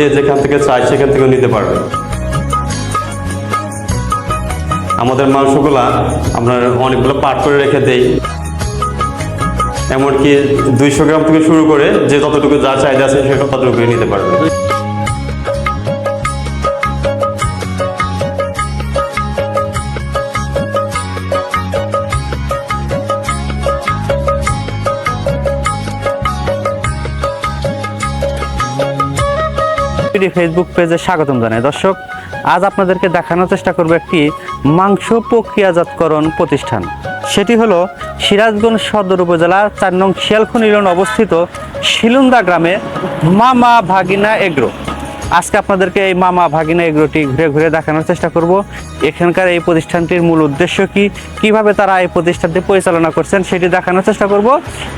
যে যেখান থেকে চায় সেখান থেকে নিতে পারবে। আমাদের মাংসগুলা আমরা অনেকগুলো পার্ট করে রেখে দেই, এমনকি 200 গ্রাম থেকে শুরু করে যে যতটুকু যা চাহিদা আছে সেটা ততটুকুই নিতে পারবে। ফেসবুক পেজে স্বাগতম জানাই। দর্শক, আজ আপনাদেরকে দেখানোর চেষ্টা করব একটি মাংস প্রক্রিয়াজাতকরণ প্রতিষ্ঠান। সেটি হলো সিরাজগঞ্জ সদর উপজেলা 4 নং শিয়ালখনি ইউনিয়নে অবস্থিত শিলুন্দা গ্রামে মামা ভাগিনা এগ্রো। আজকে আপনাদেরকে এই মামা ভাগিনা এগ্রোটি ঘুরে ঘুরে দেখানোর চেষ্টা করব। এখানকার এই প্রতিষ্ঠানটির মূল উদ্দেশ্য কি, কিভাবে তারা এই প্রতিষ্ঠানটি পরিচালনা করছেন সেটি দেখানোর চেষ্টা করব।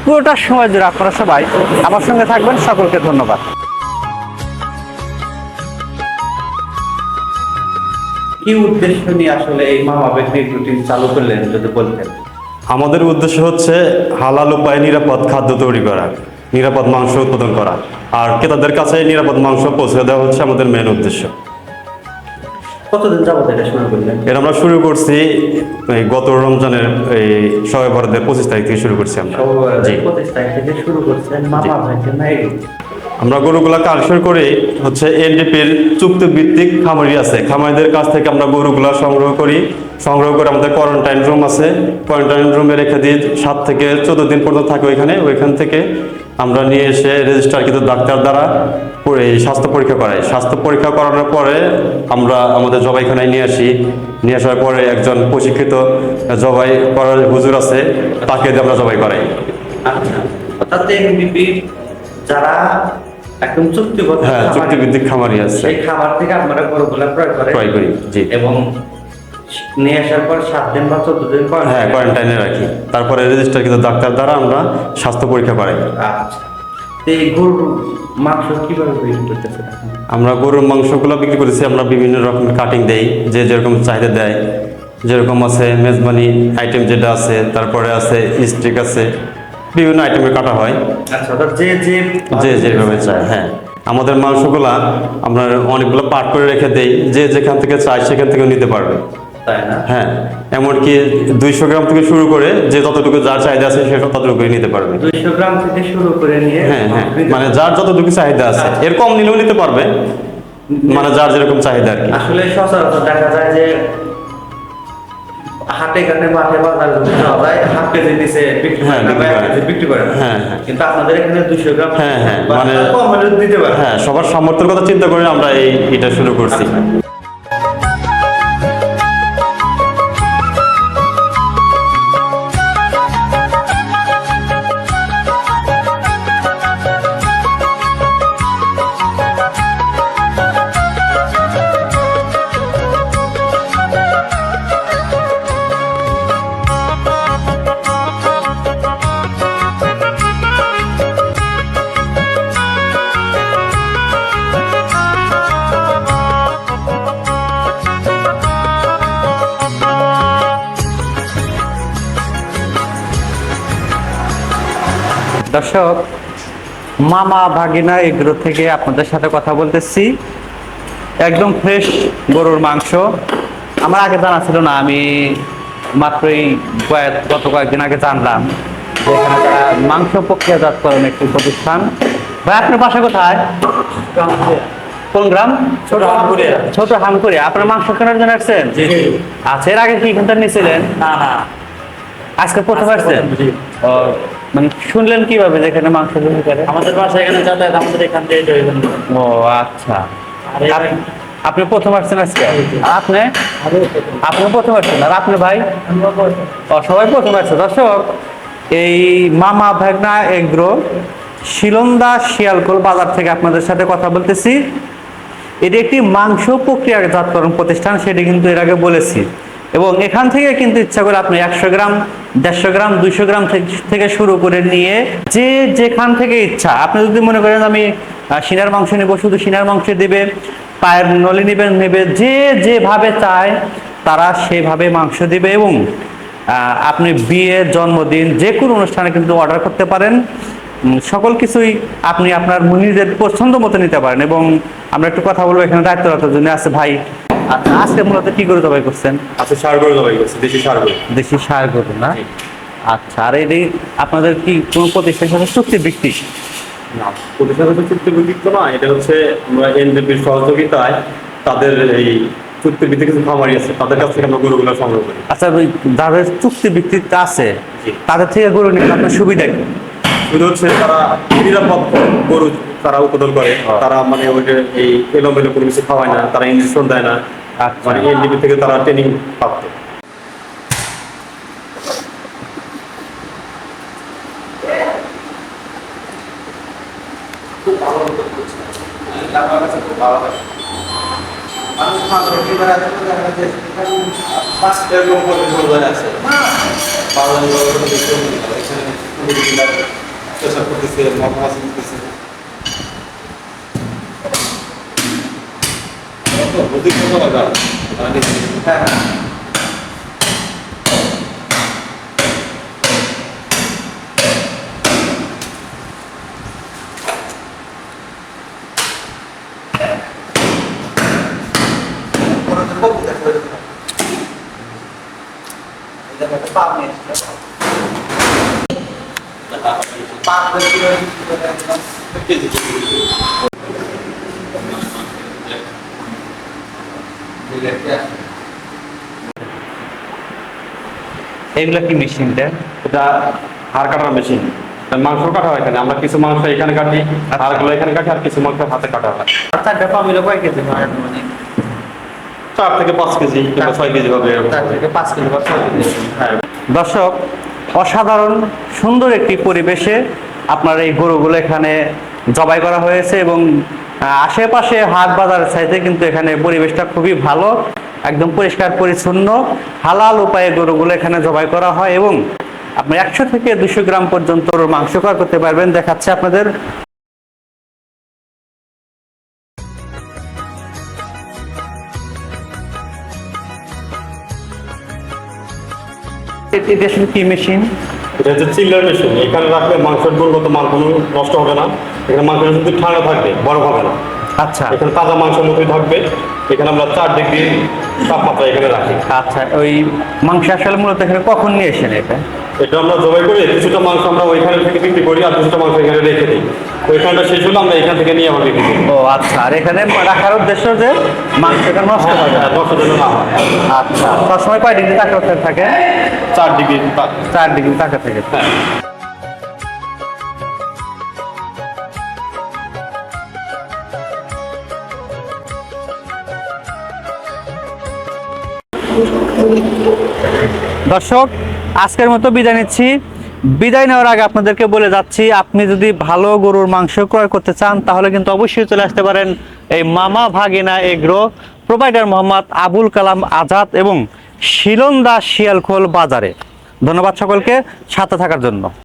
পুরোটা সময় জুড়ে আপনারা সবাই আমার সঙ্গে থাকবেন। সকলকে ধন্যবাদ। কি উদ্দেশ্য নিয়ে আসলে এই মামা বেকরি রুটিন চালু করলেন যদি বলতেন? আমাদের উদ্দেশ্য হচ্ছে হালাল উপায়ে নিরাপদ খাদ্য তৈরি করা, নিরাপদ মাংস উৎপাদন করা, আর ক্রেতাদের কাছে নিরাপদ মাংস পৌঁছে দেওয়া হচ্ছে আমাদের মেন উদ্দেশ্য। কতদিন যাবত এটা শুরু করলেন? এটা আমরা শুরু করছি গত রমজানের এই শবে বরাতের 25 তারিখ থেকে শুরু করছি আমরা। জি, 25 তারিখ থেকে শুরু করছেন মামা ভাগিনা এগ্রো। আমরা গরুগুলা কালেকশন করে হচ্ছে এনডিপির চুক্তিভিত্তিক খামারি আছে, খামারিদের কাছ থেকে আমরা গরুগুলা সংগ্রহ করে আমাদের কোয়ারেন্টাইন রুম আছে, কোয়ারেন্টাইন রুমে রেখে দিই 7 থেকে 14 দিন পর্যন্ত থাকে ওইখান থেকে আমরা নিয়ে এসে রেজিস্টারকৃত ডাক্তার দ্বারা স্বাস্থ্য পরীক্ষা করাই। স্বাস্থ্য পরীক্ষা করানোর পরে আমরা আমাদের জবাইখানায় নিয়ে আসার পরে একজন প্রশিক্ষিত জবাই করার হুজুর আছে, তাকে দিয়ে আমরা জবাই করাই। আচ্ছা, অর্থাৎ এনডিপি যারা একদম চুক্তিবদ্ধ, হ্যাঁ, চুক্তিভিত্তিক খামারি আছে, সেই খামার থেকে আপনারা গরুগুলা ক্রয় করি। জি, এবং নিয়ে আসার পর 7 দিন বা 14 দিন কোয়ারেন্টাইনে রাখি। তারপরে রেজিস্টারকৃত ডাক্তার দ্বারা আমরা স্বাস্থ্য পরীক্ষা করাই। আচ্ছা, এই গরুর মাংস কিভাবে বিক্রি করতেছেন? আমরা গরুর মাংসগুলো বিক্রি করেছি, আমরা বিভিন্ন রকমের কাটিং দেই, যে যেরকম চাহিদা দেয়। যেরকম আছে মেজবানি আইটেম যেটা আছে, তারপরে আছে স্টিক আছে, বিভিন্ন আইটেমের কাটা হয়। আচ্ছা, যে যেভাবে চায়। হ্যাঁ, আমাদের মাংসগুলা আমরা অনেকগুলো পার্ট করে রেখে দেই, যে যেখান থেকে চায় সেখান থেকে নিতে পারবে। তাই না? হ্যাঁ, এমনকি 200 গ্রাম থেকে শুরু করে যে যতটুকু যার চাহিদা আছে সেটা ততটুকুই নিতে পারবে। 200 গ্রাম থেকে শুরু করে নিয়ে, হ্যাঁ, মানে যার যতটুকু চাহিদা আছে, এর কম নিলেও নিতে পারবে, মানে যার যেরকম চাহিদা আর কি। আসলে সচরাচর দেখা যায় যে হাটে ঘাটে মাঠে বাজারে সবাই হাফ কেজি দিছে বিক্রি করে। হ্যাঁ, কিন্তু আপনাদের এখানে 200 গ্রাম মানে কম হলে দিতে পারে। হ্যাঁ, সবার সামর্থ্যের কথা চিন্তা করে আমরা এটা শুরু করছি। দর্শক, মামা ভাগিনা এগ্রো থেকে আপনাদের সাথে কথা বলতেছি। একদম ফ্রেশ গরুর মাংস। আমার আগে জানা ছিল না, আমি মাত্রই গত কয়েকদিন আগে জানলাম যেখানে তারা মাংস প্রক্রিয়াজাতকরণ একটি প্রতিষ্ঠান। ভাই, আপনার বাসা কোথায়? কোন গ্রাম? ছোট হামকুড়িয়া। আপনার মাংস কেনার জন্য আসছেন? আচ্ছা, এর আগে কি এখানটা নিয়েছিলেন? না, আজকে প্রথম আসছেন? মানে শুনলেন কিভাবে যেখানে মাংস বিক্রি করে? আমাদের বাসা এখানে যাতায়াত, আমাদের এখান থেকে জয়গঞ্জ। ও আচ্ছা, আপনি প্রথম আসছেন আজকে? আপনি প্রথম আসছেন, আর আপনি ভাই? সবাই প্রথম আসছে। দর্শক, এই মামা ভাগনা এগ্রো শিলন্দা শিয়ালকোল বাজার থেকে আপনাদের সাথে কথা বলতেছি। এটি একটি মাংস প্রক্রিয়াজাতকরণ প্রতিষ্ঠান, সেটি কিন্তু এর আগে বলেছি। এবং এখান থেকে কিন্তু ইচ্ছা করে আপনি 100 গ্রাম, 150 গ্রাম, 200 গ্রাম থেকে শুরু করে নিয়ে যে যেখান থেকে ইচ্ছা, আপনি যদি মনে করেন আমি সিনার মাংস নেব, শুধু সিনার মাংস দেবে, পায়ের নলি নেবে, যে যেভাবে চায় তারা সেভাবে মাংস দিবে। এবং আপনি বিয়ে, জন্মদিন, যে কোনো অনুষ্ঠানে কিন্তু অর্ডার করতে পারেন। সকল কিছুই আপনি আপনার নিজের পছন্দ মতো নিতে পারেন। এবং আমরা একটু কথা বলবো, এখানে দায়িত্বরত জন্য আছে ভাই। আচ্ছা, আজকে মূলত কি করে জবাই করছেন? আচ্ছা, ষাঁড় গরু জবাই করছি, দেশি ষাঁড় গরু। দেশি ষাঁড় গরু না? আচ্ছা, আর এই আপনাদের কি কোনো প্রতিষ্ঠানের সাথে চুক্তি ভিত্তিক? না, প্রতিষ্ঠানের সাথে চুক্তিভিত্তিক তো না, এটা হচ্ছে আমরা এনডিপির সহযোগিতায় তাদের এই চুক্তিভিত্তিক কিছু খামারি আছে, তাদের কাছ থেকে আমরা গরুগুলো সংগ্রহ করি। আচ্ছা, ওই যাদের চুক্তি ভিত্তিক আছে জি। তাদের থেকে গরু নিয়ে আপনার সুবিধা কি? শুধু হচ্ছে তারা নিরাপদ গরু তারা উৎপাদন করে, তারা মানে ওই যে এই এলোমেলো কোনো কিছু খাওয়ায় না, তারা ইঞ্জেকশন দেয় না, আচ্ছা। মানে এনডিপি থেকে তারা ট্রেনিং প্রাপ্ত। এগুলা কি মেশিনটা? এটা হাড় কাটার মেশিন, মাংস কাটা হয় এখানে, আমরা কিছু মাংস এখানে কাটি, হাড়গুলো এখানে কাটি, আর কিছু মাংস হাতে কাটা হয়। আচ্ছা, পা মিলে কয় কেজি হয় মানে? 4 থেকে 5 কেজি কিংবা 6 কেজি হবে এরকম। 4 থেকে 5 কেজি বা 6 কেজি। হ্যাঁ। দর্শক, অসাধারণ সুন্দর একটি পরিবেশে আপনার এই গরুগুলো এখানে জবাই করা হয়েছে এবং আশেপাশে হাট বাজারের চাইতে কিন্তু এখানে পরিবেশটা খুবই ভালো, একদম পরিষ্কার পরিচ্ছন্ন, হালাল উপায়ে গরুগুলো এখানে জবাই করা হয় এবং আপনি 100 থেকে 200 গ্রাম পর্যন্ত মাংস ক্রয় করতে পারবেন। দেখাচ্ছে আপনাদের। এটা আসলে কি মেশিন? এটা হচ্ছে চিল্লার মেশিন, এখানে রাখলে মাংসের গুণগত মান কোনো নষ্ট হবে না, এখানে মাংস যদি ঠান্ডা থাকবে বরফ হবে না, আচ্ছা এখানে তাজা মাংসের মতোই থাকবে। এখানে আমরা 4 ডিগ্রি তাপমাত্রা এখানে রাখি। আচ্ছা, ওই মাংস আসলে মূলত এখানে কখন নিয়ে এসেন এটা? এটা আমরা জবাই করে কিছুটা মাংস আমরা ওইখানে থেকে বিক্রি করি, আর কিছুটা মাংস এখানে রেখে দিই। ওইখানটা শেষ হলে আমরা এখান থেকে নিয়ে আবার বিক্রি করি। ও আচ্ছা, আর এখানে রাখার উদ্দেশ্য যে মাংসটা নষ্ট হবে না। নষ্ট যেন না হয়। আচ্ছা, সবসময় কয় ডিগ্রি তাপমাত্রা থাকে? 4 ডিগ্রি 4 ডিগ্রি তাপমাত্রা থাকে। হ্যাঁ। দর্শক, আজকের মতো বিদায় নিচ্ছি। বিদায় নেওয়ার আগে আপনাদেরকে বলে যাচ্ছি, আপনি যদি ভালো গরুর মাংস ক্রয় করতে চান তাহলে কিন্তু অবশ্যই চলে আসতে পারেন এই মামা ভাগিনা এগ্রো, প্রোভাইডার মোহাম্মদ আবুল কালাম আজাদ এবং শিলন্দা শিয়ালখোল বাজারে। ধন্যবাদ সকলকে সাথে থাকার জন্য।